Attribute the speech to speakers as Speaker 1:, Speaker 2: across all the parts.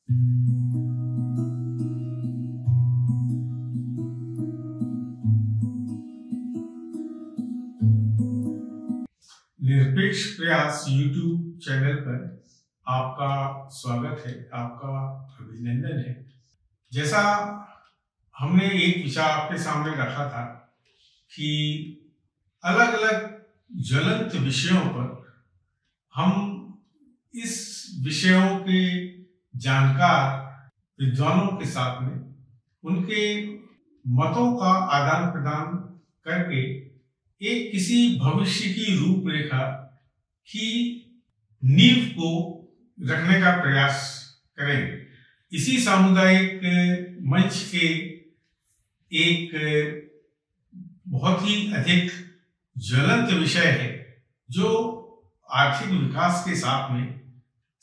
Speaker 1: निरपेक्ष प्रयास YouTube channel पर आपका स्वागत है, आपका अभिनंदन है। जैसा हमने एक विचार आपके सामने रखा था कि अलग अलग ज्वलंत विषयों पर हम इस विषयों के जानकार विद्वानों के साथ में उनके मतों का आदान प्रदान करके एक किसी भविष्य की रूपरेखा की नींव को रखने का प्रयास करेंगे। इसी सामुदायिक मंच के एक बहुत ही अधिक ज्वलंत विषय है जो आर्थिक विकास के साथ में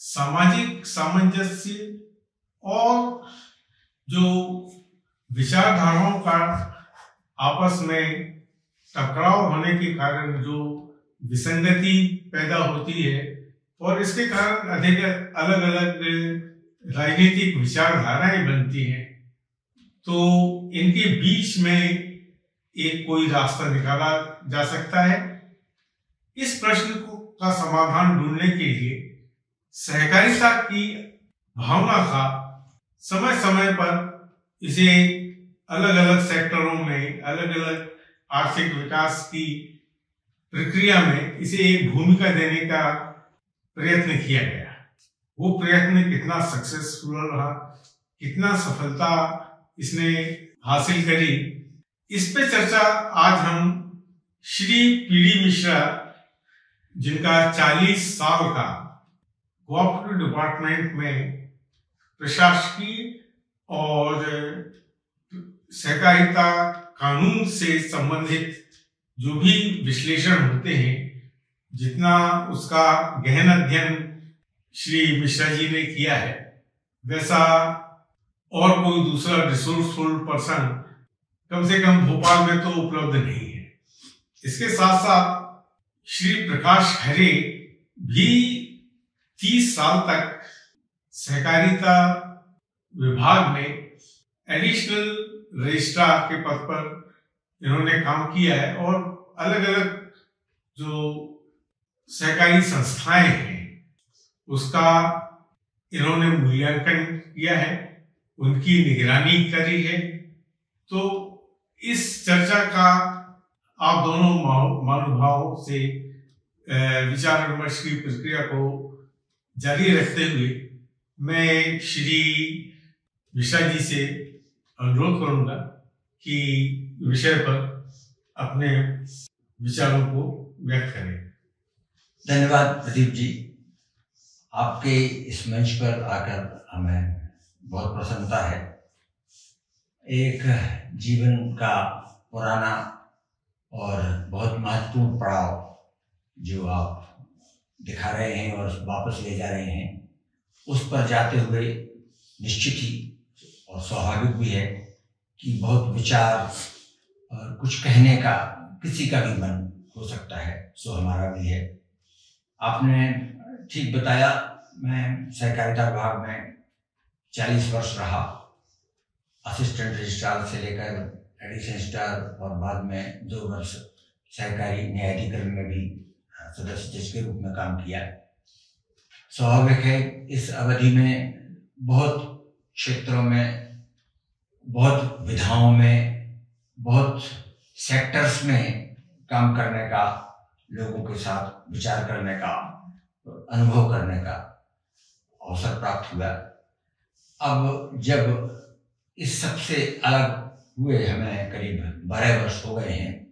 Speaker 1: सामाजिक सामंजस्य और जो विचारधाराओं का आपस में टकराव होने के कारण जो विसंगति पैदा होती है और इसके कारण अधिक अलग अलग राजनीतिक विचारधाराएं बनती हैं, तो इनके बीच में एक कोई रास्ता निकाला जा सकता है। इस प्रश्न का समाधान ढूंढने के लिए सहकारिता की भावना का समय समय पर इसे अलग अलग सेक्टरों में, अलग अलग आर्थिक विकास की प्रक्रिया में इसे एक भूमिका देने का प्रयत्न किया गया। वो प्रयत्न कितना सक्सेसफुल रहा, कितना सफलता इसने हासिल करी, इस पे चर्चा आज हम श्री पीडी मिश्रा, जिनका 40 साल का कोऑपरेटिव डिपार्टमेंट में प्रशासकीय और सहकारिता कानून से संबंधित जो भी विश्लेषण होते हैं, जितना उसका गहन अध्ययन श्री मिश्रा जी ने किया है, वैसा और कोई दूसरा रिसोर्सफुल पर्सन कम से कम भोपाल में तो उपलब्ध नहीं है। इसके साथ साथ श्री प्रकाश खरे भी 30 साल तक सहकारिता विभाग में एडिशनल रजिस्ट्रार के पद पर इन्होंने काम किया है और अलग अलग जो सहकारी संस्थाएं हैं उसका इन्होंने मूल्यांकन किया है, उनकी निगरानी करी है। तो इस चर्चा का आप दोनों महानुभावों से विचार विमर्श की प्रक्रिया को जारी रखते हुए मैं श्री मिश्रा जी से अनुरोध करूंगा कि विषय पर अपने विचारों को व्यक्त करें।
Speaker 2: धन्यवाद प्रदीप जी, आपके इस मंच पर आकर हमें बहुत प्रसन्नता है। एक जीवन का पुराना और बहुत महत्वपूर्ण पड़ाव जो आप दिखा रहे हैं और वापस ले जा रहे हैं, उस पर जाते हुए निश्चित ही और स्वाभाविक भी है कि बहुत विचार और कुछ कहने का किसी का भी मन हो सकता है, सो हमारा भी है। आपने ठीक बताया, मैं सहकारिता विभाग में 40 वर्ष रहा, असिस्टेंट रजिस्ट्रार से लेकर एडिशनल रजिस्ट्रार और बाद में 2 वर्ष सहकारी न्यायाधिकरण में भी सदस्य जज के रूप में काम किया। स्वाभाविक है इस अवधि में बहुत क्षेत्रों में, बहुत विधाओं में, बहुत सेक्टर्स में काम करने का, लोगों के साथ विचार करने का, अनुभव करने का अवसर प्राप्त हुआ। अब जब इस सबसे अलग हुए हमें करीब 12 वर्ष हो गए हैं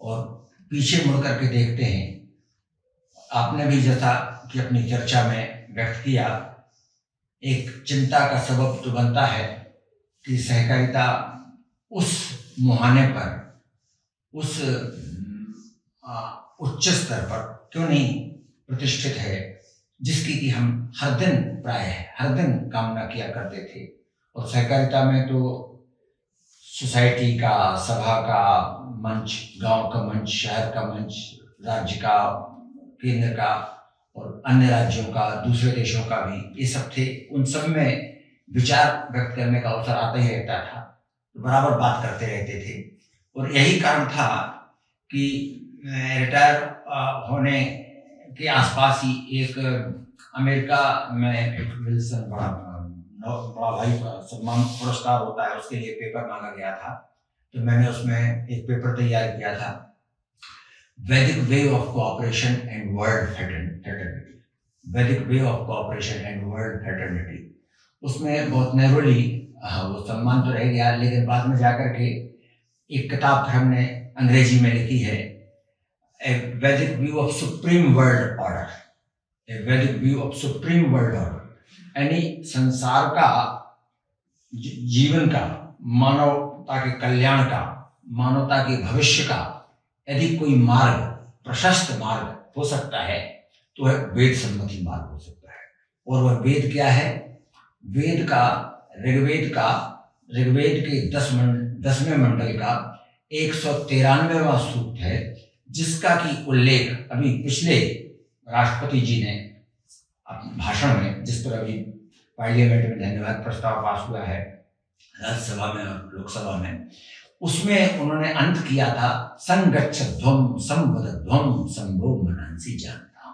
Speaker 2: और पीछे मुड़ करके देखते हैं, आपने भी जैसा कि अपनी चर्चा में व्यक्त किया, एक चिंता का सबब तो बनता है कि सहकारिता उस मुहाने पर, उस उच्च स्तर पर क्यों नहीं प्रतिष्ठित है जिसकी कि हम हर दिन कामना किया करते थे। और सहकारिता में तो सोसाइटी का, सभा का मंच, गांव का मंच, शहर का मंच, राज्य का, केंद्र का और अन्य राज्यों का, दूसरे देशों का भी, ये सब थे। उन सब में विचार व्यक्त करने का अवसर आता ही रहता था, तो बराबर बात करते रहते थे। और यही कारण था कि रिटायर होने के आसपास ही एक अमेरिका में एक विल्सन बड़ा भाई सम्मान पुरस्कार होता है, उसके लिए पेपर मांगा गया था। तो मैंने उसमें एक पेपर तैयार किया था, Vedic way of cooperation and world fraternity, Vedic way of cooperation and world fraternity. उसमें बहुत नैरोली वो सम्मान तो रह गया, लेकिन बाद में जाकर के एक किताब हमने अंग्रेजी में लिखी है, a Vedic view of supreme world order, a Vedic view of supreme world order, यानी संसार का, जीवन का, मानवता के कल्याण का, मानवता के भविष्य का यदि कोई मार्ग, प्रशस्त मार्ग हो सकता है तो वह वेद सम्मति मार्ग हो सकता है। और वह वेद क्या है? वेद का, ऋग्वेद के 10वें मंडल का 193वां सूक्त है, जिसका की उल्लेख अभी पिछले राष्ट्रपति जी ने अपने भाषण में, जिस पर अभी पार्लियामेंट में धन्यवाद प्रस्ताव पास हुआ है राज्यसभा में और लोकसभा में, उसमें उन्होंने अंत किया था, संगच्छध्वम संवदध्वम संभो मनांसी जानता।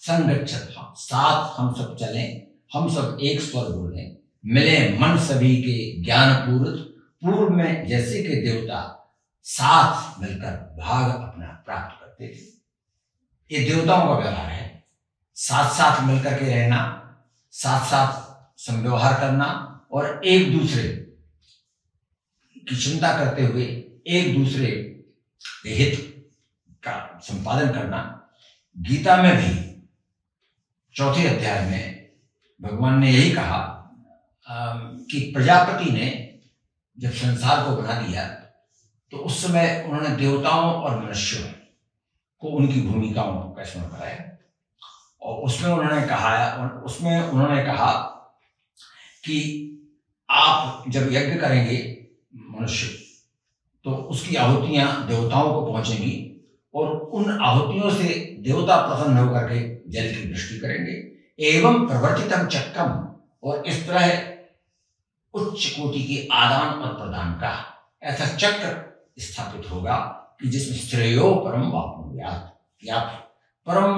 Speaker 2: संगच्छध्वम, साथ हम सब चलें, हम सब एक स्वर बोलें, मिले मन सभी के ज्ञान पूर्व में जैसे के देवता साथ मिलकर भाग अपना प्राप्त करते थे। ये देवताओं का व्यवहार है, साथ साथ मिलकर के रहना, साथ साथ संव्यवहार करना और एक दूसरे की चिंता करते हुए एक दूसरे के हित का संपादन करना। गीता में भी 4थे अध्याय में भगवान ने यही कहा कि प्रजापति ने जब संसार को बना दिया तो उस समय उन्होंने देवताओं और मनुष्यों को उनकी भूमिकाओं का स्मरण कराया, और उसमें उन्होंने कहा कि आप जब यज्ञ करेंगे मनुष्य, तो उसकी आहुतियां देवताओं को पहुंचेंगी और उन आहुतियों से देवता प्रसन्न होकर के जल की वृष्टि करेंगे। एवं प्रवर्तितम चक्रम, और इस तरह उच्च कोटि के आदान और प्रदान का ऐसा चक्र स्थापित होगा कि जिसमें श्रेयो परम वाप्नुयात्, कि आप परम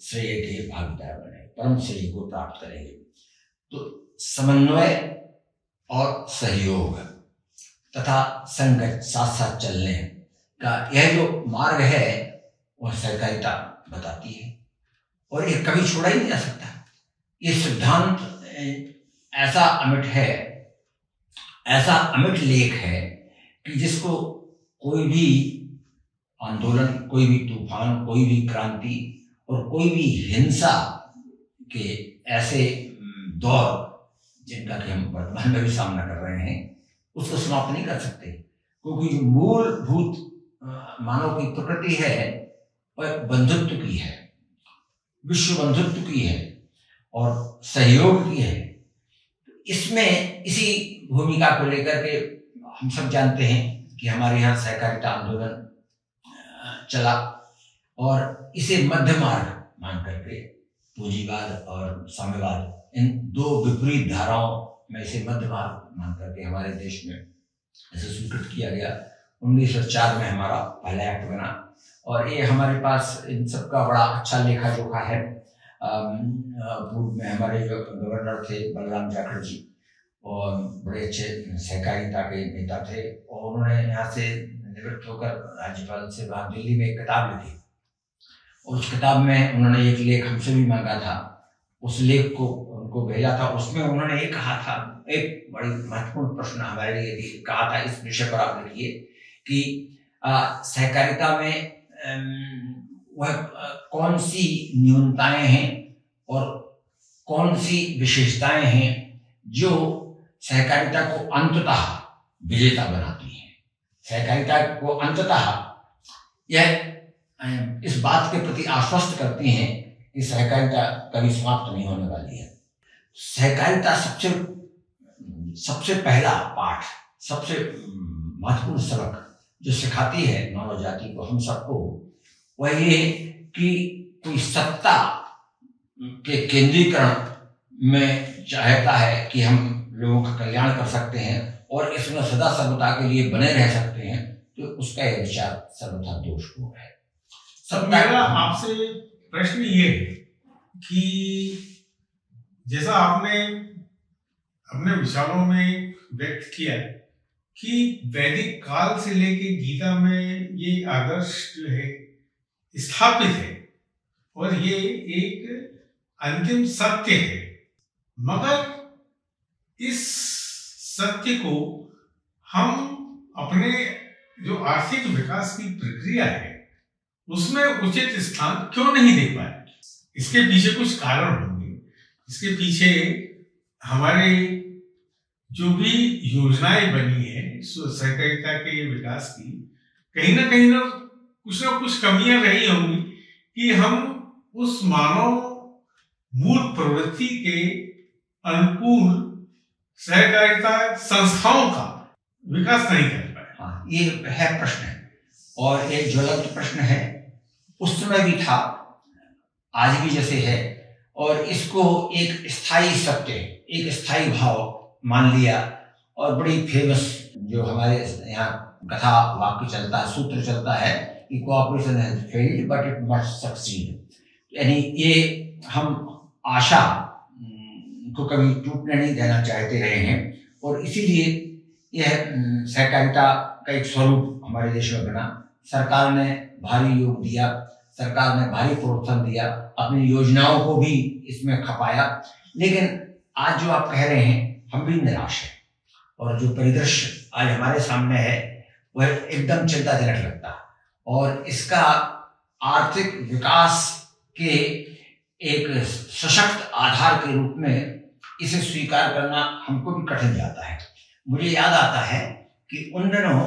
Speaker 2: श्रेय के भागीदार बने, परम श्रेय को प्राप्त करेंगे। तो समन्वय और सहयोग तथा संगत, साथ साथ चलने का यह जो मार्ग है वह सहकारिता बताती है, और ये कभी छोड़ा ही नहीं जा सकता। ये सिद्धांत ऐसा अमिट है, ऐसा अमिट लेख है कि जिसको कोई भी आंदोलन, कोई भी तूफान, कोई भी क्रांति और कोई भी हिंसा के ऐसे दौर जिनका कि हम वर्तमान में भी सामना कर रहे हैं, उसको समाप्त नहीं कर सकते, क्योंकि मूलभूत मानव की प्रकृति है वह बंधुत्व की है, विश्व बंधुत्व की है और सहयोग की है। इसमें इसी भूमिका को लेकर के हम सब जानते हैं कि हमारे यहाँ सहकारिता आंदोलन चला, और इसे मध्य मार्ग मान करके पूंजीवाद और साम्यवाद, इन दो विपरीत धाराओं में इसे मध्य मार्ग मान करके हमारे देश में इसे स्वीकृत किया गया। 1904 में हमारा पहला एक्ट बना, और ये हमारे पास इन सब का बड़ा अच्छा लेखा जोखा है। पूर्व में हमारे जो गवर्नर थे बलराम जाखड़ जी, और बड़े अच्छे सहकारिता के नेता थे, और उन्होंने यहाँ से निवृत्त होकर राज्यपाल से वहाँ दिल्ली में एक किताब लिखी, और उस किताब में उन्होंने एक लेख हमसे भी मांगा था, उस लेख को उनको भेजा था। उसमें उन्होंने ये कहा था, एक बड़ी महत्वपूर्ण प्रश्न हमारे लिए भी कहा था, इस विषय पर आप लिखिए कि सहकारिता में वह कौन सी न्यूनताएं हैं और कौन सी विशेषताएं हैं जो सहकारिता को अंततः विजेता बनाती हैं। सहकारिता को अंततः यह इस बात के प्रति आश्वस्त करती हैं कि सहकारिता कभी समाप्त नहीं होने वाली है। सहकारिता सबसे पहला पाठ, सबसे महत्वपूर्ण सबक जो सिखाती है मानव जाति को, हम सबको, वह ये कि कोई सत्ता के केंद्रीकरण में चाहता है कि हम लोगों का कल्याण कर सकते हैं और इसमें सदा सर्वदा के लिए बने रह सकते हैं, तो उसका यह विचार सर्वथा दोषपूर्ण है।
Speaker 1: सब मेरा आपसे प्रश्न ये है कि जैसा आपने अपने विचारों में व्यक्त किया कि वैदिक काल से लेके गीता में ये आदर्श जो है स्थापित है और ये एक अंतिम सत्य है, मगर इस सत्य को हम अपने जो आर्थिक विकास की प्रक्रिया है उसमें उचित स्थान क्यों नहीं दे पाए? इसके पीछे कुछ कारण होंगे। इसके पीछे हमारे जो भी योजनाएं बनी है सहकारिता के विकास की, कहीं ना कुछ कमियां रही होंगी कि हम उस मानव मूल प्रवृत्ति के अनुकूल सहकारिता संस्थाओं का विकास नहीं कर पाए।
Speaker 2: हाँ, ये है प्रश्न और एक ज्वलंत प्रश्न है। उस समय भी था, आज भी जैसे है, और इसको एक स्थायी सत्य, एक स्थायी भाव मान लिया और बड़ी फेमस जो हमारे यहाँ कथा वाक्य चलता है, सूत्र चलता है कि cooperation has failed but it must succeed. यानी ये हम आशा को कभी टूटने नहीं देना चाहते रहे हैं और इसीलिए यह सहकारिता का एक स्वरूप हमारे देश में बना। सरकार ने भारी योग दिया, सरकार ने भारी प्रोत्साहन दिया, अपनी योजनाओं को भी इसमें खपाया, लेकिन आज जो आप कह रहे हैं हम भी निराश हैं और जो परिदृश्य आज हमारे सामने है वह एकदम चिंताजनक लगता है और इसका आर्थिक विकास के एक सशक्त आधार के रूप में इसे स्वीकार करना हमको भी कठिन जाता है। मुझे याद आता है कि उन दिनों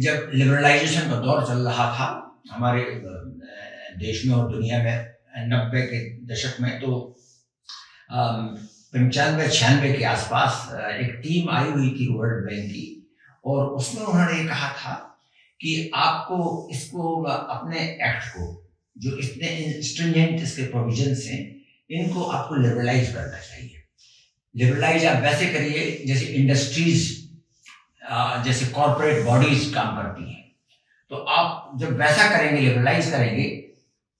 Speaker 2: जब लिबरलाइजेशन का दौर चल रहा था हमारे देश में और दुनिया में 90 के दशक में, तो 95-96 के आसपास एक टीम आई हुई थी वर्ल्ड बैंक की और उसमें उन्होंने कहा था कि आपको इसको अपने एक्ट को जो इतने स्ट्रिंजेंट इसके प्रोविजंस हैं इनको आपको लिबरलाइज करना चाहिए। लिबरलाइज आप वैसे करिए जैसे इंडस्ट्रीज, जैसे कॉर्पोरेट बॉडीज काम करती हैं, तो आप जब वैसा करेंगे, लिबरलाइज करेंगे,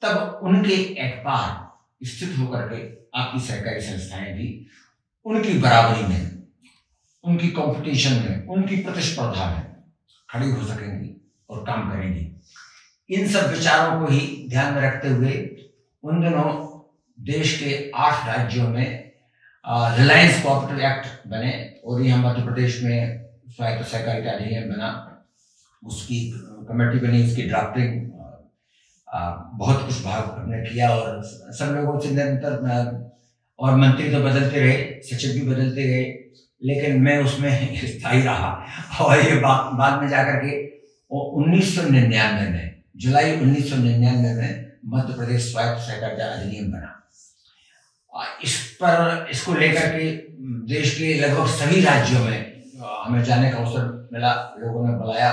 Speaker 2: तब उनके एट पार स्थित होकर के आपकी सहकारी संस्थाएं भी उनकी बराबरी में, उनकी कंपटीशन में, उनकी प्रतिस्पर्धा में खड़ी हो सकेंगी और काम करेंगी। इन सब विचारों को ही ध्यान में रखते हुए उन दिनों देश के 8 राज्यों में रिलायंस कोऑपरेटिव एक्ट बने और यहाँ मध्य प्रदेश में स्वायत्त सहकारिता अधिनियम बना, उसकी कमेटी बनी, उसकी ड्राफ्टिंग बहुत कुछ भाग हमने किया और सब लोगों से निरंतर, और मंत्री तो बदलते रहे, सचिव भी बदलते गए, लेकिन मैं उसमें स्थायी रहा और ये बाद में जाकर के 1999 में, जुलाई 1999 में मध्य प्रदेश स्वायत्त सहकारिता अधिनियम बना। इसको लेकर के देश के लगभग सभी राज्यों में हमें जाने का अवसर मिला, लोगों ने बुलाया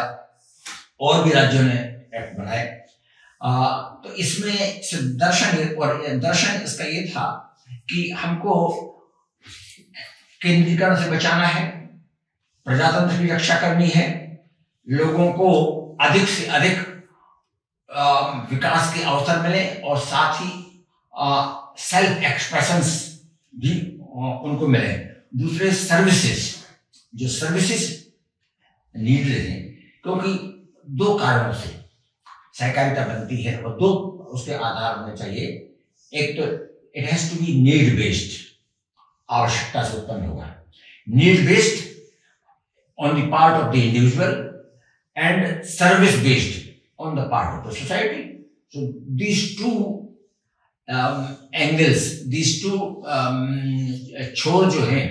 Speaker 2: और भी राज्यों ने एक्ट बनाए। तो इसमें दर्शन इसका ये था कि हमको केंद्रीकरण से बचाना है, प्रजातंत्र की रक्षा करनी है, लोगों को अधिक से अधिक विकास के अवसर मिले और साथ ही सेल्फ एक्सप्रेशंस भी उनको मिले। दूसरे सर्विसेज नीड हैं, क्योंकि 2 कारणों से सहकारिता बनती है और 2 उसके आधार होने चाहिए। एक तो it has to be need based, आवश्यकता से उत्पन्न होगा, need based on the part of the individual and service based on the part of the society. So these 2 angles, these 2 छोर जो हैं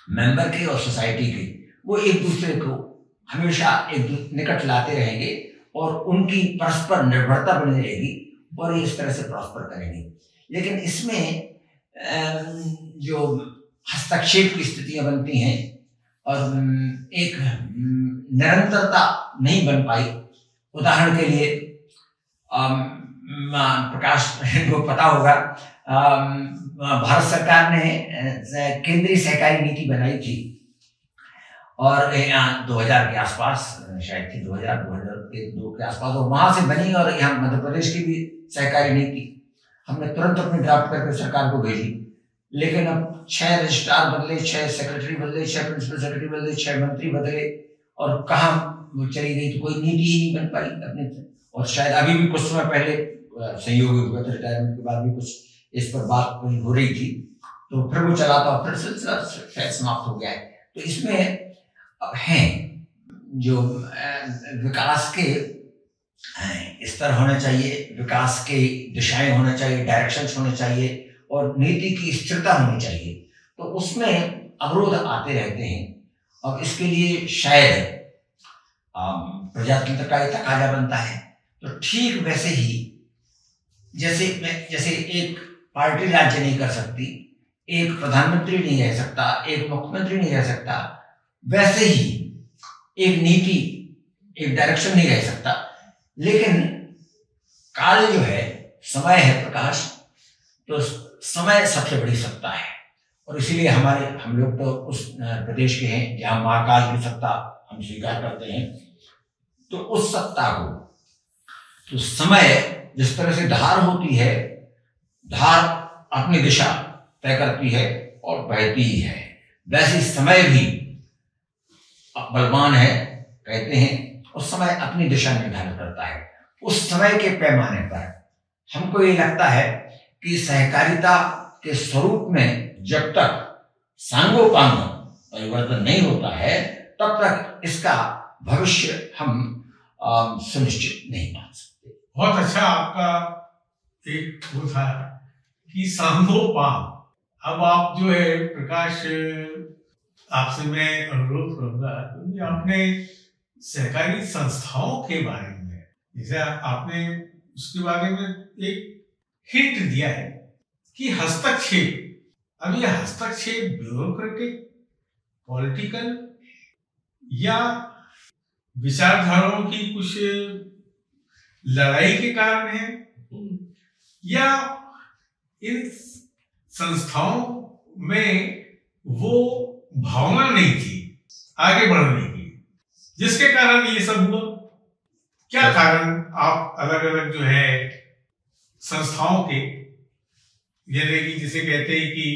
Speaker 2: मेंबर के और सोसाइटी के, वो एक दूसरे को हमेशा एक निकट लाते रहेंगे और उनकी परस्पर निर्भरता बनी रहेगी और ये इस तरह से प्रॉस्पर करेंगे। लेकिन इसमें जो हस्तक्षेप की स्थितियां बनती हैं और एक निरंतरता नहीं बन पाई। उदाहरण के लिए प्रकाश को पता होगा, भारत सरकार ने केंद्रीय सहकारी नीति बनाई थी और 2000 के आसपास, शायद थी 2002 के आसपास, और वहां से बनी। और यहाँ मध्य प्रदेश की भी सहकारी नीति हमने तुरंत अपनी ड्राफ्ट करके सरकार को भेजी, लेकिन अब 6 रजिस्ट्रार बदले, 6 सेक्रेटरी बदले, 6 प्रिंसिपल सेक्रेटरी बदले, 6 मंत्री बदले, और कहाँ वो चली गई, तो कोई नीति ही नहीं बन पाई अपने। और शायद अभी भी कुछ समय पहले संयोगी रिटायरमेंट के बाद भी कुछ इस पर बात हो रही थी, तो फिर वो चला था, फिर सिलसिला शायद समाप्त हो गया है। तो इसमें हैं जो विकास के स्तर होने चाहिए, विकास के दिशाएं होने चाहिए, डायरेक्शंस होने चाहिए, और नीति की स्थिरता होनी चाहिए। तो उसमें अवरोध आते रहते हैं। अब इसके लिए शायद प्रजातंत्र का ये तकाजा बनता है। तो ठीक वैसे ही जैसे एक पार्टी राज्य नहीं कर सकती, एक प्रधानमंत्री नहीं रह सकता, एक मुख्यमंत्री नहीं रह सकता, वैसे ही एक नीति, एक डायरेक्शन नहीं रह सकता। लेकिन काल जो है, समय है प्रकाश, तो समय सबसे बड़ी सत्ता है। और इसीलिए हम लोग तो उस प्रदेश के हैं जहां महाकाल की सत्ता हम स्वीकार करते हैं। तो उस सत्ता को, तो समय जिस तरह से धार होती है, धार अपनी दिशा तय करती है और बहती ही है, वैसे समय भी बलवान है कहते हैं, और समय अपनी दिशा निर्धारित करता है। उस समय के पैमाने पर हमको ये लगता है कि सहकारिता के स्वरूप में जब तक सांगोपांग परिवर्तन नहीं होता है, तब तक इसका भविष्य हम सुनिश्चित नहीं मान सकते।
Speaker 1: बहुत अच्छा आपका एक वो था कि सांगोपांग। अब आप जो है प्रकाश, आपसे मैं अनुरोध करूंगा क्योंकि आपने सहकारी संस्थाओं के बारे में, जैसे आपने उसके बारे में एक हिंट दिया है कि हस्तक्षेप, अब ये हस्तक्षेप ब्यूरोक्रेटिक, पॉलिटिकल या विचारधाराओं की कुछ लड़ाई के कारण है, या इन संस्थाओं में वो भावना नहीं थी आगे बढ़ने की, जिसके कारण ये सब हुआ? क्या कारण आप अलग अलग जो है संस्थाओं के, यानी कि जिसे कहते हैं कि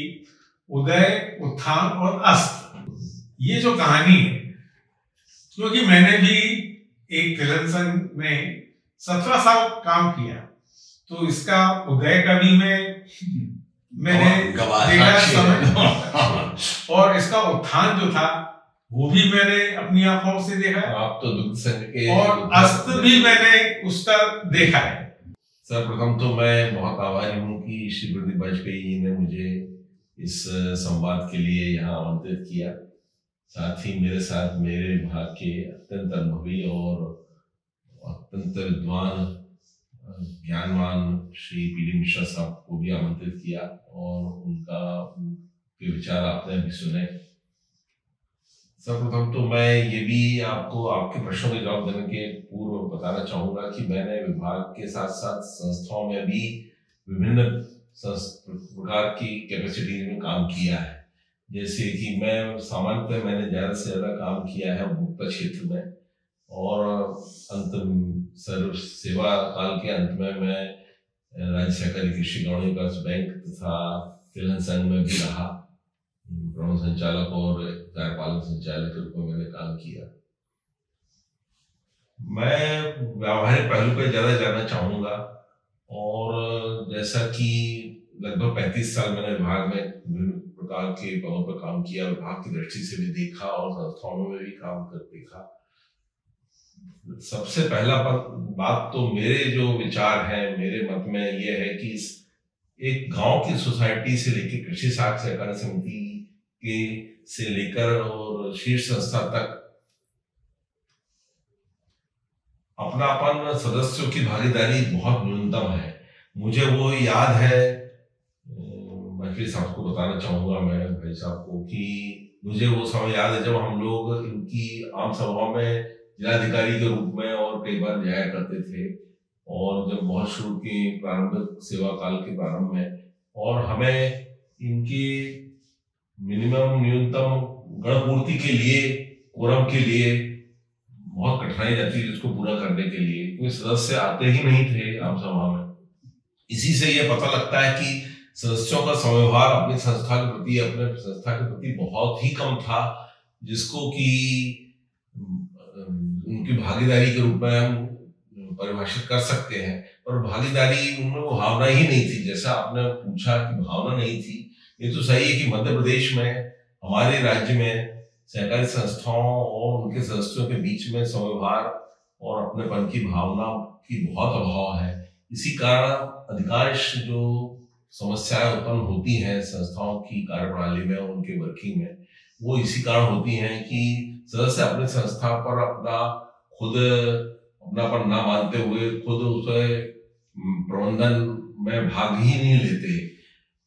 Speaker 1: उदय, उत्थान और अस्त, ये जो कहानी है, क्योंकि मैंने भी एक फिल्म संघ में 17 साल काम किया, तो इसका उदय का भी मैंने देखा समय, और इसका उत्थान जो था वो भी मैंने अपनी आंखों से देखा।
Speaker 3: आप तो दुग्ध संघ के,
Speaker 1: और अस्त भी मैंने उसका देखा है।
Speaker 3: सर्वप्रथम तो मैं बहुत आभारी हूँ कि श्री प्रदीप वाजपेयी जी ने मुझे इस संवाद के लिए यहाँ आमंत्रित किया। साथ ही मेरे साथ मेरे विभाग के अत्यंत अनुभवी और अत्यंत विद्वान ज्ञानवान श्री पी.डी. मिश्रा साहब को भी आमंत्रित किया, और उनके विचार आपने भी सुने। सर्वप्रथम तो मैं ये भी आपको आपके प्रश्नों के जवाब देने के पूर्व बताना चाहूँगा कि मैंने विभाग के साथ साथ संस्थाओं में भी विभिन्न प्रकार की कैपेसिटीज में काम किया है। जैसे कि मैं सामान्यतः मैंने ज़्यादा से ज़्यादा काम किया है उपभोक्ता क्षेत्र में, और अंत सर्व सेवा काल के अंत में मैं राज्य सहकारी कृषि ग्रामीण विकास बैंक तथा तिलहन संघ में भी रहा, प्रमुख संचालक और कार्यपालन संचालक के रूप में मैंने काम किया। मैं व्यावहारिक पहलू पर ज़्यादा जानना चाहूँगा, और जैसा कि लगभग 35 साल मैंने विभाग में विभिन्न प्रकार के पदों पर काम किया, विभाग की दृष्टि से भी देखा और संस्थाओं में भी काम कर देखा। सबसे पहला बात तो मेरे जो विचार हैं, मेरे मत में ये है कि एक गांव की सोसाइटी से लेकर कृषि साख सहकारी समिति के से लेकर और शीर्ष संस्था तक अपनापन, सदस्यों की भागीदारी बहुत न्यूनतम है। मुझे वो याद है, मंत्री साहब को बताना चाहूंगा मैं, भाई साहब को, कि मुझे वो समय याद है जब हम लोग इनकी आम सभाओं में जिलाधिकारी के रूप में और कई बार जाया करते थे, और जब बहुत शुरू की प्रारंभिक सेवा काल के प्रारंभ में, और हमें इनकी न्यूनतम गणपूर्ति के लिए, कोरम के लिए बहुत कठिनाई जाती है जिसको पूरा करने के लिए, क्योंकि सदस्य आते ही नहीं थे आम सभा में। इसी से यह पता लगता है कि सदस्यों का समव्यवहार अपनी संस्था के प्रति, अपने संस्था के प्रति बहुत ही कम था, जिसको कि उनकी भागीदारी के रूप में हम परिभाषित कर सकते हैं। और भागीदारी उनमें वो भावना ही नहीं थी, जैसा आपने पूछा कि भावना नहीं थी। ये तो सही है कि मध्य प्रदेश में, हमारे राज्य में सहकारी संस्थाओं और उनके सदस्यों के बीच में समव्यवहार और अपनेपन की भावना की बहुत अभाव है। इसी कारण अधिकांश जो समस्याएं उत्पन्न होती हैं संस्थाओं की कार्यप्रणाली में, उनके वर्किंग में, वो इसी कारण होती हैं कि सदस्य अपने संस्था पर अपनापन ना मानते हुए खुद उसे प्रबंधन में भाग ही नहीं लेते।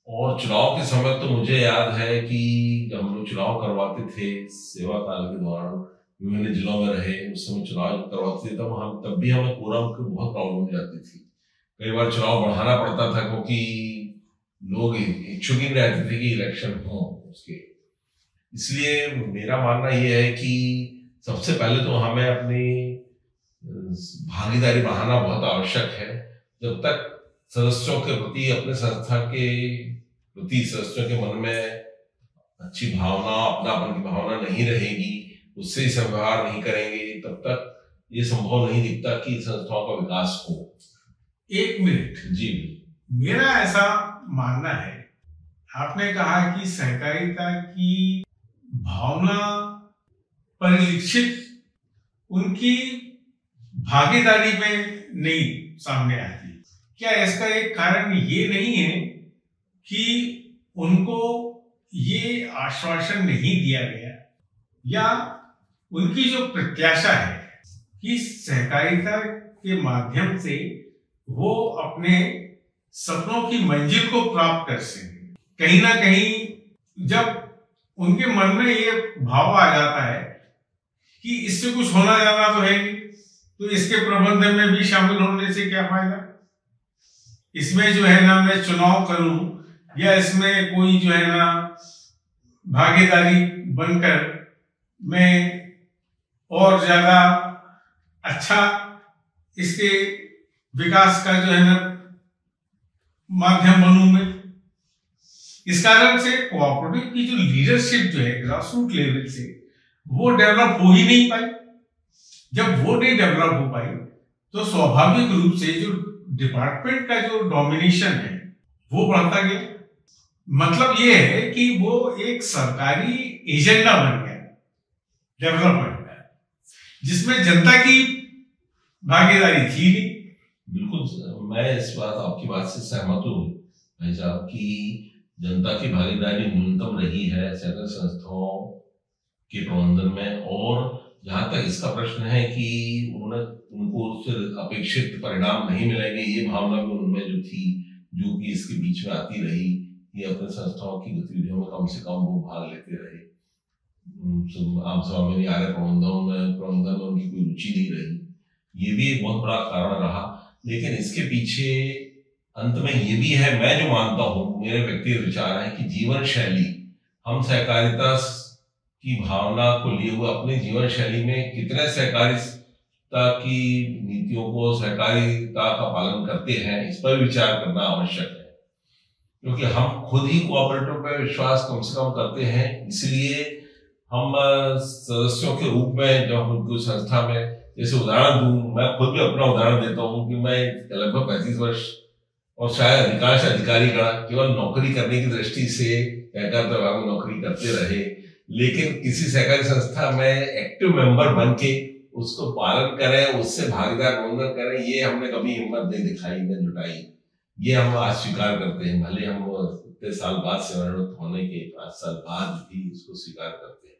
Speaker 3: और चुनाव के समय तो मुझे याद है कि जब हम लोग चुनाव करवाते थे सेवा काल के दौरान, विभिन्न जिलों में रहे, उस समय चुनाव करवाते थे, तब भी हमें कोरम की बहुत प्रॉब्लम हो जाती थी। कई बार चुनाव बढ़ाना पड़ता था क्योंकि लोग इच्छुक ही रहते थे कि इलेक्शन हो उसके। इसलिए मेरा मानना यह है कि सबसे पहले तो हमें अपनी भागीदारी बढ़ाना बहुत आवश्यक है। जब तक सदस्यों के प्रति, अपने संस्था के प्रति सदस्यों के मन में अच्छी भावना, अपनापन की भावना नहीं रहेगी, उससे ही व्यवहार नहीं करेंगे, तब तक ये संभव नहीं दिखता कि संस्थाओं का विकास हो।
Speaker 1: एक मिनट जी, मेरा ऐसा मानना है, आपने कहा कि सहकारिता की भावना परिलक्षित उनकी भागीदारी में नहीं सामने आती। क्या इसका एक कारण ये नहीं है कि उनको ये आश्वासन नहीं दिया गया, या उनकी जो प्रत्याशा है कि सहकारिता के माध्यम से वो अपने सपनों की मंजिल को प्राप्त कर सकें? कहीं ना कहीं जब उनके मन में ये भाव आ जाता है कि इससे कुछ होना जाना तो है नहीं, तो इसके प्रबंधन में भी शामिल होने से क्या फायदा? इसमें जो है ना मैं चुनाव करूं, या इसमें कोई जो है ना भागीदारी बनकर मैं और ज्यादा अच्छा इसके विकास का जो है ना माध्यम बनूं मैं। इस कारण से कोऑपरेटिव की जो लीडरशिप जो है ग्रासरूट लेवल से, वो डेवलप हो ही नहीं पाई। जब वो नहीं डेवलप हो पाई तो स्वाभाविक रूप से जो डिपार्टमेंट का जो डोमिनेशन है वो बढ़ता गया। मतलब ये है कि वो एक सरकारी एजेंडा बन गया डेवलपमेंट का, जिसमें जनता की भागीदारी थी नहीं।
Speaker 3: बिल्कुल, मैं इस बात, आपकी बात से सहमत हूँ भाई साहब कि जनता की भागीदारी न्यूनतम रही है सहकारी संस्थाओं के प्रबंधन में। और जहां तक इसका प्रश्न है कि उनको उससे अपेक्षित परिणाम नहीं मिलेंगे, ये भावना भी उनमें जो थी, जो कि इसके बीच में आती रही, ये अपने संस्थाओं की गतिविधियों में कम से कम वो भाग लेते रहे, आम सभा में नहीं आ रहे, प्रबंधन में उनकी कोई रुचि नहीं रही। ये भी एक बहुत बड़ा कारण रहा। लेकिन इसके पीछे अंत में ये भी है, मैं जो मानता हूँ, मेरे व्यक्तिगत विचार है कि जीवन शैली, हम सहकारिता की भावना को लिए हुए अपनी जीवन शैली में कितने सहकारिता की नीतियों को, सहकारिता का पालन करते हैं, इस पर विचार करना आवश्यक है। क्योंकि हम खुद ही कोऑपरेटिव पर विश्वास कम से कम करते हैं, इसलिए हम सदस्यों के रूप में जब उनको संस्था में, जैसे उदाहरण दूं, मैं खुद भी अपना उदाहरण देता हूं कि मैं लगभग 35 वर्ष और शायद अधिकांश अधिकारी गण केवल नौकरी करने की दृष्टि से सहकारिता विभाग में नौकरी करते रहे, लेकिन किसी सहकारी संस्था में एक्टिव मेंबर बन के उसको पालन करें, उससे भागीदार प्रबंधन करें, ये हमने कभी हिम्मत नहीं दिखाई, नहीं जुटाई। ये हम आज स्वीकार करते हैं, भले हम इतने साल बाद सेवानिवृत्त होने के 5 साल बाद भी इसको स्वीकार करते हैं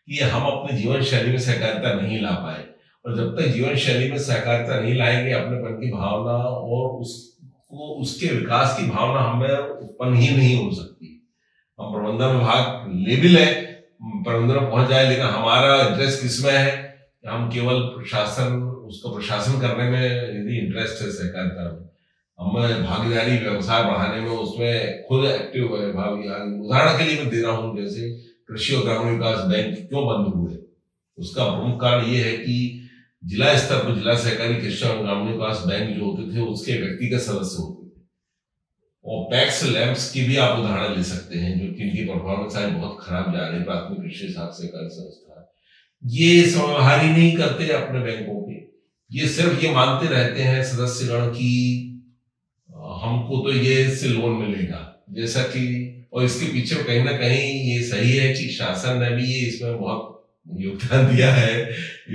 Speaker 3: कि हम अपने जीवन शैली में सहकारिता नहीं ला पाए। और जब तक जीवन शैली में सहकारिता नहीं लाएंगे, अपनेपन की भावना और उसके विकास की भावना हमें उत्पन्न ही नहीं हो सकती। हम प्रबंधन विभाग ले भी लें, प्रबंधन में पहुंच जाए, लेकिन हमारा इंटरेस्ट किसमें है? हम केवल प्रशासन उसका प्रशासन करने में यदि इंटरेस्ट है सहकारिता में, हमें भागीदारी व्यवसाय बढ़ाने में उसमें खुद एक्टिव है भागीदारी। उदाहरण के लिए मैं दे रहा हूँ, जैसे कृषि और ग्रामीण विकास बैंक क्यों बंद हुए, उसका प्रमुख कारण ये है कि जिला स्तर पर जिला सहकारी कृषि और ग्रामीण विकास बैंक जो होते थे उसके व्यक्तिगत सदस्य होते थे। और पैक्स लैंप्स की भी आप उदाहरण ले सकते हैं, जो कि इनकी परफॉर्मेंस आज बहुत खराब जा रही है। प्राथमिक कृषि सहकारी संस्था ये व्यवहार ही नहीं करते अपने बैंकों के, ये सिर्फ ये मानते रहते हैं सदस्यगण की हमको तो ये इससे लोन मिलेगा, जैसा कि, और इसके पीछे कहीं ना कहीं ये सही है कि शासन ने भी ये इसमें बहुत योगदान दिया है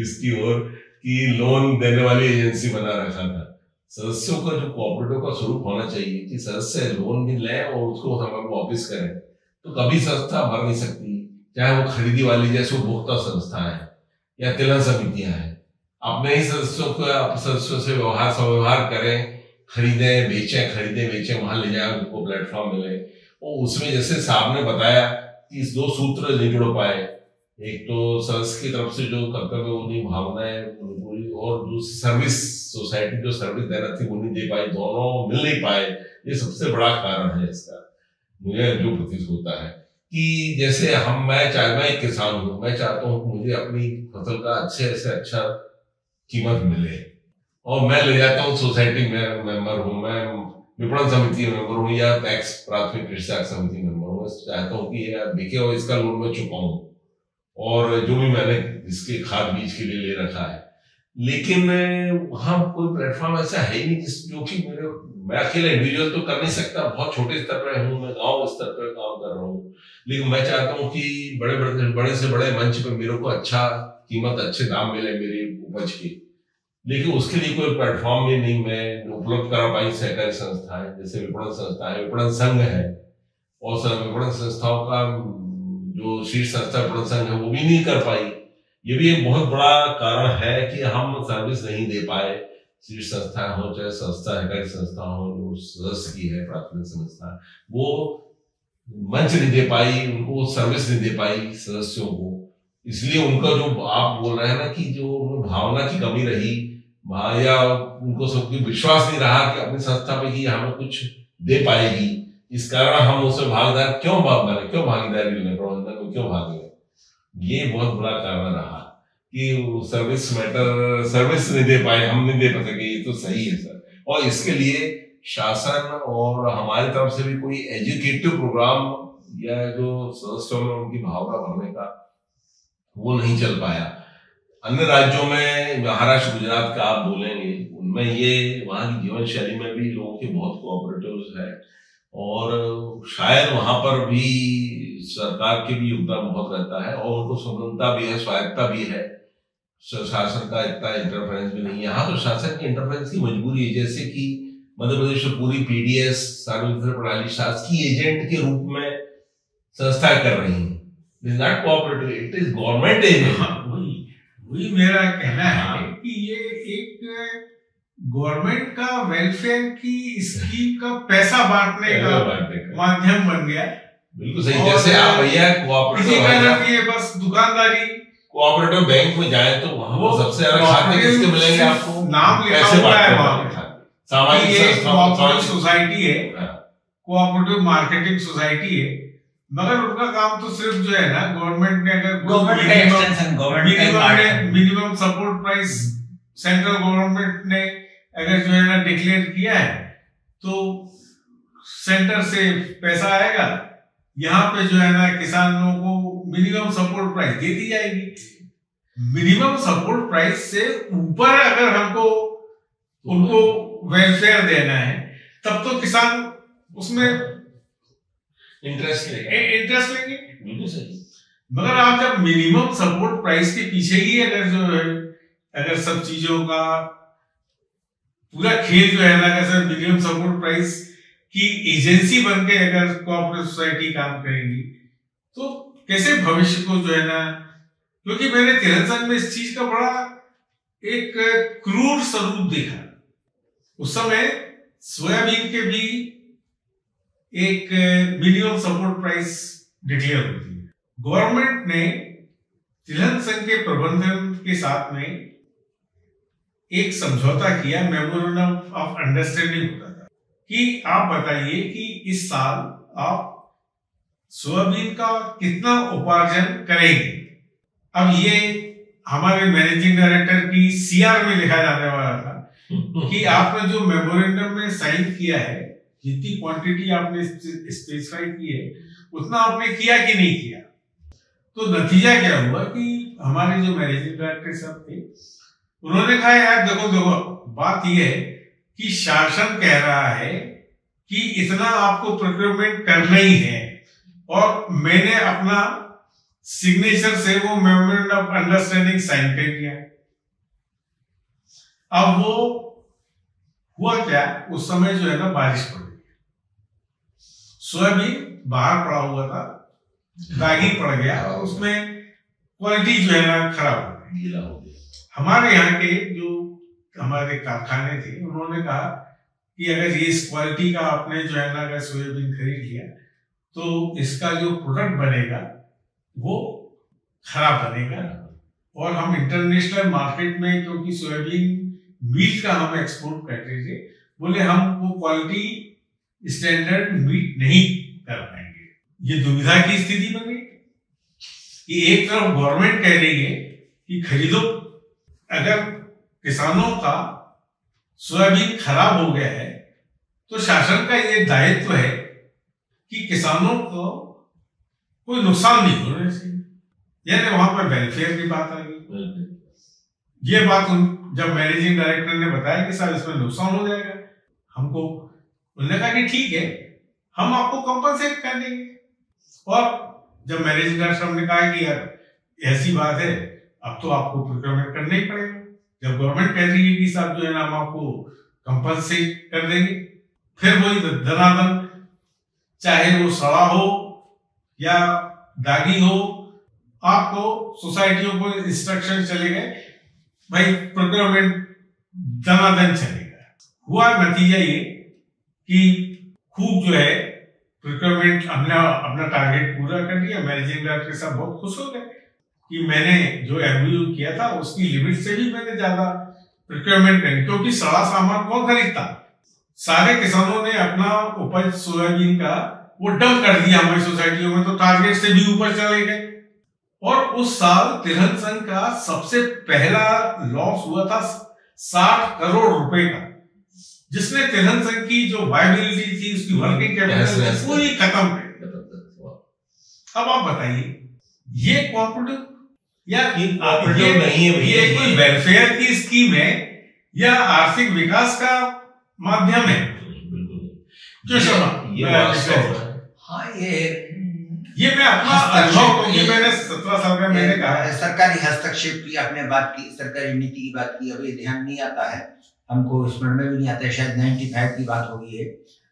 Speaker 3: इसकी ओर, कि लोन देने वाली एजेंसी बना रखा था। सदस्यों का जो कोऑपरेटिव का स्वरूप होना चाहिए कि सदस्य लोन भी लें और उसको समय पर वापिस करें, तो कभी संस्था भर नहीं सकती, चाहे वो खरीदी वाली जैसे उपभोक्ता संस्था है या तिलक समितियां हैं। अपने ही सदस्यों से व्यवहार करें, खरीदें बेचें, वहां ले जाए, उनको प्लेटफॉर्म मिले। और उसमें जैसे साहब ने बताया कि इस 2 सूत्र नहीं जुड़ पाए, एक तो सदस्य की तरफ से जो कर्तव्य वो नहीं भावना है पूरी, और दूसरी सर्विस सोसाइटी जो सर्विस देना थी वो नहीं दे पाई, दोनों मिल नहीं पाए। ये सबसे बड़ा कारण है इसका, मुझे जो प्रतीत होता है कि जैसे मैं एक किसान हूँ, मैं चाहता हूँ कि मुझे अपनी फसल का अच्छे से अच्छा कीमत मिले, और मैं ले जाता हूँ सोसाइटी में मेंबर हूँ, मैं विपणन समिति मेंबर हूँ या पैक्स प्राथमिक कृषि समिति मेंबर हूँ, चाहता हूँ कि यार देखिए और इसका लोन मैं चुकाऊं और जो भी मैंने इसके खाद बीज के लिए ले रखा है। लेकिन वहां कोई प्लेटफॉर्म ऐसा है ही नहीं जो कि मैं अकेला इंडिविजुअल तो कर नहीं सकता, बहुत छोटे स्तर पर हूँ, मैं गांव स्तर पर काम कर रहा हूँ, लेकिन मैं चाहता हूँ कि बड़े से बड़े मंच पे मेरे को अच्छा कीमत, अच्छे दाम मिले मेरी उपज की। लेकिन उसके लिए कोई प्लेटफॉर्म भी नहीं मैं उपलब्ध करा पाई। सहकारी संस्थाएं जैसे विपणन संस्था है, विपणन संघ है, और विपणन संस्थाओं का जो शीर्ष संस्था विपणन संघ है वो भी नहीं कर पाई। ये भी एक बहुत बड़ा कारण है कि हम सर्विस नहीं दे पाए। शीर्ष संस्थाएं हो चाहे सहकारी संस्था हो, जो सदस्य की है प्राथमिक संस्था, वो मंच नहीं दे पाई, उनको सर्विस नहीं दे पाई सदस्यों को। इसलिए उनका जो आप बोल रहे हैं ना कि जो भावना की कमी रही या उनको सबको विश्वास नहीं रहा कि अपनी संस्था पे कि हमें कुछ दे पाएगी, इस कारण हम उसमें भागीदार क्यों भागीदारी लेने, प्रबंधन को क्यों भाग लें, ये बहुत बड़ा कारण रहा कि सर्विस नहीं दे पाए, हम नहीं दे पाते। ये तो सही है सर, और इसके लिए शासन और हमारी तरफ से भी कोई एजुकेटिव प्रोग्राम या जो सदस्यों में उनकी भावना भरने का वो नहीं चल पाया। अन्य राज्यों में महाराष्ट्र गुजरात का आप बोलेंगे, उनमें ये वहां की जीवन शैली में भी लोगों के बहुत कोऑपरेटिव्स है, और शायद वहां पर भी सरकार के भी योगदान बहुत रहता है, और उनको स्वतंत्रता भी है, स्वायत्ता भी है, शासन का इतना इंटरफेरेंस भी नहीं है। यहाँ तो शासन की इंटरफेरेंस की मजबूरी है, जैसे कि मध्य प्रदेश में पूरी पीडीएस सार्वजनिक प्रणाली शासकीय एजेंट के रूप में संस्था कर रही है, it is not cooperative, it is government agent.
Speaker 1: वही मेरा कहना है कि ये एक गवर्नमेंट का वेलफेयर की स्कीम का पैसा बांटने का माध्यम बन गया।
Speaker 3: बिल्कुल सही। जैसे आप भैया
Speaker 1: कोऑपरेटिव बस दुकानदारी
Speaker 3: कोऑपरेटिव बैंक में जाए तो वहां वो सबसे ज्यादा खाते किसके मिलेंगे आपको,
Speaker 1: नाम लिखा हुआ है वहां,
Speaker 3: सामाजिक
Speaker 1: सोसाइटी है, कोऑपरेटिव मार्केटिंग सोसाइटी है, मगर उनका काम तो सिर्फ जो है ना गवर्नमेंट ने अगर minimum support price central government ने अगर जो है ना डिक्लेयर किया है तो सेंटर से पैसा आएगा, यहाँ पे जो है ना किसानों को मिनिमम सपोर्ट प्राइस दे दी जाएगी। मिनिमम सपोर्ट प्राइस से ऊपर अगर हमको उनको वेलफेयर देना है तब तो किसान उसमें
Speaker 3: इंटरेस्ट
Speaker 1: लेंगे। बिल्कुल सही। मगर आप जब मिनिमम सपोर्ट प्राइस के पीछे ही अगर जो है अगर सब चीजों का पूरा खेल जो है ना अगर मिनिमम सपोर्ट प्राइस की एजेंसी बन के अगर कोऑपरेटिव सोसाइटी काम करेगी तो कैसे भविष्य को जो है ना, क्योंकि मैंने तिलक संघ में इस चीज का बड़ा एक क्रूर स्वरूप देखा। उस समय सोयाबीन के भी एक मिनिमम सपोर्ट प्राइस डिक्लेयर होती है। गवर्नमेंट ने तिलक संघ के प्रबंधन के साथ में एक समझौता किया, मेमोरेंडम ऑफ अंडरस्टैंडिंग होता था कि आप बताइए कि इस साल आप सोयाबीन का कितना उपार्जन करेंगे। अब ये हमारे मैनेजिंग डायरेक्टर की सीआर में लिखा जाने वाला था कि आपने जो मेमोरेंडम में साइन किया है, जितनी क्वांटिटी आपने स्पेसिफाई की है, उतना आपने किया कि नहीं किया। तो नतीजा क्या हुआ कि हमारे जो मैनेजिंग डायरेक्टर साहब थे, उन्होंने कहा यार देखो बात यह है कि शासन कह रहा है कि इतना आपको प्रोक्योरमेंट करना ही है, और मैंने अपना सिग्नेचर से वो मेमोरेंडम ऑफ अंडरस्टैंडिंग साइन कर दिया। अब वो हुआ क्या, उस समय जो है ना बारिश पड़ गई, सोयाबीन बाहर पड़ा हुआ था, दागी पड़ गया, उसमें क्वालिटी जो है ना खराब हो गई, गीला हो गया। हमारे यहाँ के जो हमारे कारखाने थे, उन्होंने कहा कि अगर ये इस क्वालिटी का आपने जो है ना अगर सोयाबीन खरीद लिया तो इसका जो प्रोडक्ट बनेगा वो खराब बनेगा, और हम इंटरनेशनल मार्केट में, क्योंकि सोयाबीन मीट का हम एक्सपोर्ट करते थे, बोले हम वो क्वालिटी स्टैंडर्ड मीट नहीं कर पाएंगे। ये दुविधा की स्थिति बन गई कि एक तरफ गवर्नमेंट कह रही है कि खरीदो, अगर किसानों का सोयाबीन खराब हो गया है तो शासन का ये दायित्व है कि किसानों को कोई नुकसान नहीं होना चाहिए। यानी वहां पर वेलफेयर की बात आ गई। ये बात जब मैनेजिंग डायरेक्टर ने बताया कि साहब इसमें नुकसान हो जाएगा, हमको उन्होंने कहा कि ठीक है, हम आपको कंपनसेट कर देंगे। और जब मैनेजिंग डायरेक्टर ने कहा कि यार ऐसी बात है, अब तो आपको प्रोक्योरमेंट करना ही पड़ेगा, जब गवर्नमेंट कह रही है कि साहब जो है ना हम आपको कंपनसेट कर देंगे, फिर वही धनाधन, चाहे वो सड़ा हो या दागी हो, आपको सोसाइटियों को इंस्ट्रक्शन चले गए, भाई प्रोक्योरमेंट धनाधन चलेगा। हुआ नतीजा ये कि खूब जो है प्रोक्योरमेंट हमने अपना टारगेट पूरा कर दिया। मैनेजिंग डायरेक्टर साहब बहुत खुश हो गए कि मैंने जो एमओयू किया था उसकी लिमिट से भी मैंने ज्यादा प्रोक्योरमेंट करी, क्योंकि सारा सामान कौन खरीदता, सारे किसानों ने अपना उपज सोयाबीन का वो डंप कर दिया हमारी सोसाइटियों में, तो टारगेट से भी ऊपर चले गए। और उस साल तिलहन संघ का सबसे पहला लॉस हुआ था 60 करोड़ रुपए का, जिसने तिलहन संघ की जो वायबिलिटी थी, उसकी वर्किंग कैपेसिटी पूरी खत्म कर। अब आप बताइए ये कोऑपरेटिव या ये कोई वेलफेयर की स्कीम है या आर्थिक विकास का माध्यम है? जो
Speaker 2: हाँ,
Speaker 1: ये मैं अपना अनुभव, ये मैंने 17 साल में मैंने कहा।
Speaker 2: सरकारी हस्तक्षेप की आपने बात की, सरकारी नीति की बात की, अभी ध्यान नहीं आता है हमको, स्मरण में भी नहीं आता है, शायद 95 की बात होगी है,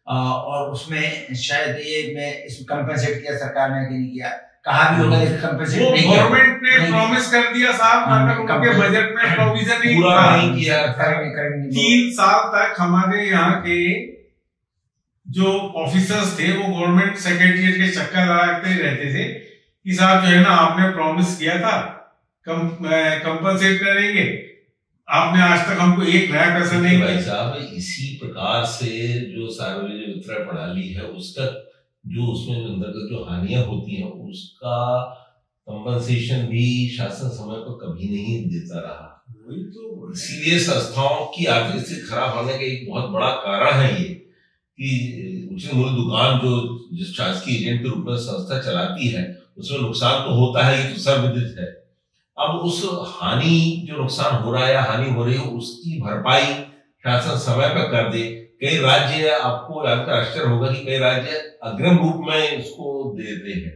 Speaker 2: और उसमें शायद ये मैं इसमें कंपनसेट किया सरकार ने कि नहीं किया, कहा भी होगा लेकिन कंपनसेट नहीं किया।
Speaker 1: गवर्नमेंट ने प्रॉमिस कर दिया साहब, मगर उनके बजट में प्रोविजन नहीं किया। 3 साल तक हमारे यहाँ के जो ऑफिसर्स थे वो गवर्नमेंट सेक्रेटरीट के चक्कर लगाते रहते थे कि साहब जो है ना आपने प्रॉमिस किया था कंपनसेट करेंगे, आपने आज तक हमको एक नया पैसा नहीं दिया।
Speaker 3: भाई साहब, इसी प्रकार से जो सार्वजनिक वितरण प्रणाली है उसका जो उसमें अंतर्गत जो हानियां होती हैं उसका कंपनसेशन भी शासन समय पर कभी नहीं देता रहा। तो इसीलिए संस्थाओं की आर्थिक स्थिति खराब होने का एक बहुत बड़ा कारण है ये कि उचित मूल्य दुकान जो जिस शासकीय एजेंट के रूप में संस्था चलाती है उसमें नुकसान तो होता है, ये तो सर्वविदित है। अब उस हानि जो नुकसान हो रहा है या हानि हो रही है उसकी भरपाई शासन समय पर कर दे। कई राज्य, आपको जानकर आश्चर्य होगा कि कई राज्य अग्रिम रूप में इसको देते हैं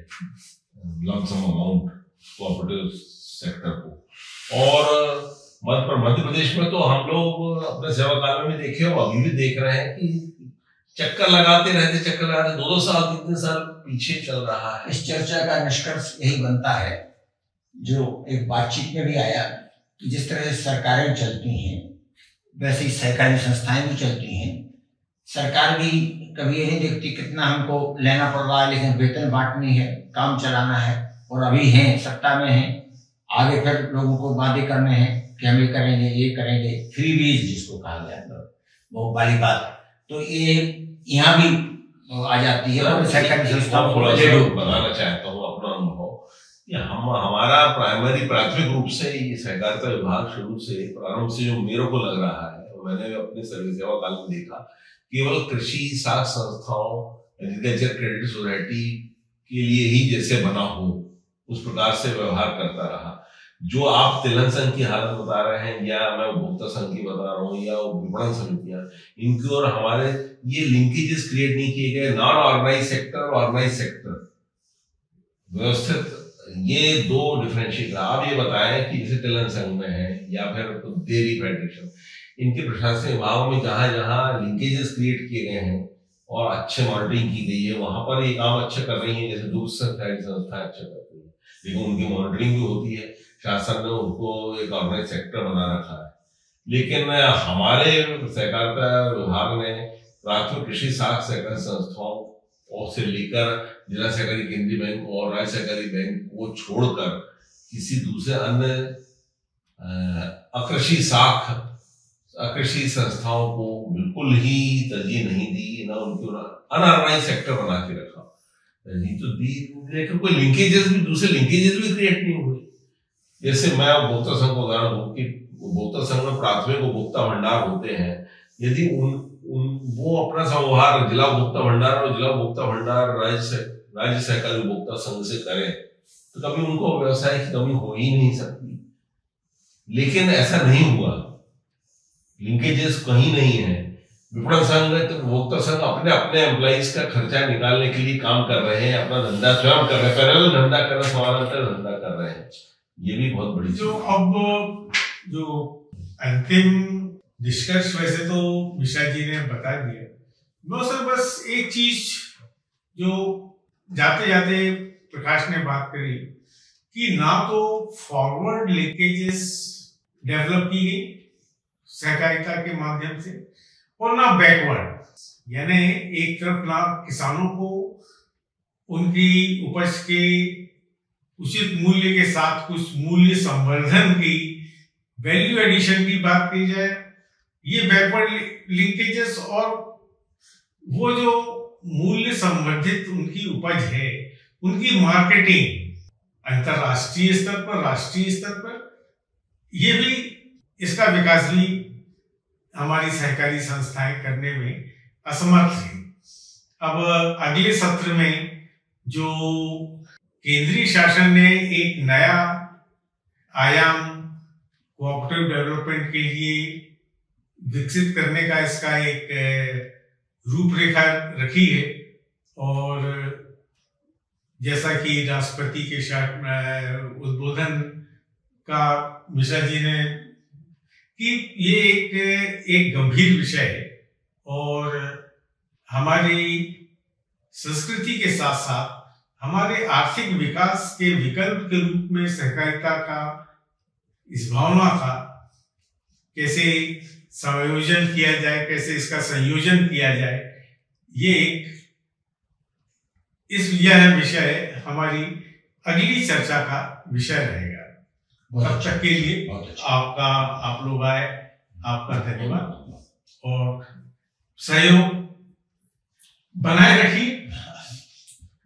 Speaker 3: लमसम अमाउंट कोऑपरेटिव सेक्टर को। और मध्य प्रदेश में तो हम लोग अपने सेवा काल में देखे और अभी भी देख रहे हैं कि चक्कर लगाते 2-2 साल 3-3 साल पीछे चल रहा है।
Speaker 2: इस चर्चा का निष्कर्ष यही बनता है जो एक बातचीत में भी आया कि जिस तरह से सरकारें चलती हैं वैसे ही सहकारी संस्थाएं भी चलती हैं। सरकार भी कभी ये नहीं देखती कितना हमको लेना पड़ रहा है, लेकिन वेतन बांटनी है, काम चलाना है, और अभी हैं सत्ता में हैं, आगे फिर लोगों को वादे करने हैं, कि हम ये करेंगे, ये करेंगे, फ्रीबीज जिसको कहा गया, वो वाली बात, तो ये यहाँ भी आ जाती है। और सहकारी संस्थाओं को
Speaker 3: बताना चाहता हूँ अपना अनुभव कि हमारा प्राथमिक रूप से ये सहकारिता विभाग शुरू से प्रारंभ से जो मेरे को लग रहा है, मैंने अपने सर्विस सेवा काल में देखा, केवल कृषि साख संस्थाओं, एग्रीकल्चर क्रेडिट सोसाइटी के लिए ही जैसे बना हो उस प्रकार से व्यवहार करता रहा। जो आप तिलहन संघ की हालत बता रहे हैं, या मैं उपभोक्ता संघ की बता रहा हूँ, या विपणन समितियां, इनकी और हमारे ये लिंकेजेस क्रिएट नहीं किए गए। Non organise sector, organise sector व्यवस्थित, ये दो डिफरेंशिएट। आप ये बताएं कि जैसे तिलहन संघ में है या फिर डेयरी फेडरेशन, इनके प्रशासनिक विभागों में जहां जहां लिंकेजेस क्रिएट किए गए हैं और अच्छे मॉनिटरिंग की गई है, वहां पर ये काम अच्छा कर रही है। जैसे दूध सहकारी संस्थाएं अच्छा करती है, लेकिन उनकी मॉनिटरिंग भी होती है, शासन ने उनको एक ऑर्गेनाइज सेक्टर बना रखा है। लेकिन हमारे सहकारिता विभाग ने प्राथमिक कृषि साख सहकारी संस्थाओं से लेकर जिला सहकारी केंद्रीय बैंक और राज्य सहकारी बैंक को छोड़कर किसी दूसरे अन्य अकृषि संस्थाओं को बिल्कुल ही तरजीह नहीं दी, ना उनको अनऑर्गेनाइज सेक्टर बना के रखा। तरजीह तो दी, लेकिन कोई लिंकेजेस भी क्रिएट नहीं हुए। जैसे मैं उपभोक्ता संघ को उदाहरण दूं कि उपभोक्ता संघ में प्राथमिक उपभोक्ता भंडार होते हैं, यदि वो अपना संवहार जिला उपभोक्ता भंडार और जिला उपभोक्ता भंडार राज्य सहकारी उपभोक्ता संघ से करें तो कभी उनको व्यवसाय की कमी हो ही नहीं सकती। लेकिन ऐसा नहीं हुआ, लिंकेजेस कहीं नहीं है। विपणन संघ तो उपभोक्ता संघ अपने एम्प्लॉइज का खर्चा निकालने के लिए काम कर रहे हैं, अपना धंधा स्वयं कर रहे हैं, पैरेलल धंधा कर रहे हैं, समानांतर धंधा कर रहे हैं। ये भी बहुत बड़ी
Speaker 1: जो अब जो अंतिम निष्कर्ष वैसे तो मिश्रा जी ने बता दिया। मैं सर बस एक चीज जो जाते जाते प्रकाश ने बात करी कि ना तो फॉरवर्ड लिंकेजेस डेवलप की गई सहकारिता के माध्यम से और ना बैकवर्ड, यानी एक तरफ ना किसानों को उनकी उपज के उचित मूल्य के साथ कुछ मूल्य संवर्धन की, वैल्यू एडिशन की बात की जाए, ये बैकवर्ड लिंकेजेस, और वो जो मूल्य संवर्धित उनकी उपज है उनकी मार्केटिंग अंतरराष्ट्रीय स्तर पर, राष्ट्रीय स्तर पर, ये भी इसका विकास भी हमारी सहकारी संस्थाएं करने में असमर्थ हैं। अब अगले सत्र में जो केंद्रीय शासन ने एक नया आयाम कोऑपरेटिव डेवलपमेंट के लिए विकसित करने का इसका एक रूपरेखा रखी है, और जैसा कि राष्ट्रपति के उद्बोधन का मिश्रा जी ने कि ये एक गंभीर विषय है और हमारी संस्कृति के साथ साथ हमारे आर्थिक विकास के विकल्प के रूप में सहकारिता का, इस भावना का कैसे समायोजन किया जाए, कैसे इसका संयोजन किया जाए, यह विषय हमारी अगली चर्चा का विषय रहेगा। तब तक के लिए आप लोग आए, आपका धन्यवाद और सहयोग बनाए रखिए,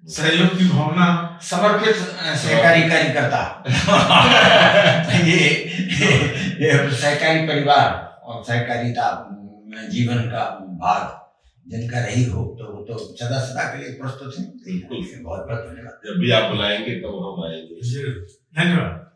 Speaker 1: सहयोग की भावना।
Speaker 2: समर्पित सहकारी कार्यकर्ता ये सहकारी परिवार और सहकारिता जीवन का भाग जिनका रही हो तो वो तो सदा सदा के लिए प्रस्तुत है। बहुत बहुत धन्यवाद।
Speaker 3: जब भी आप बुलाएंगे तब हम आएंगे।
Speaker 1: धन्यवाद।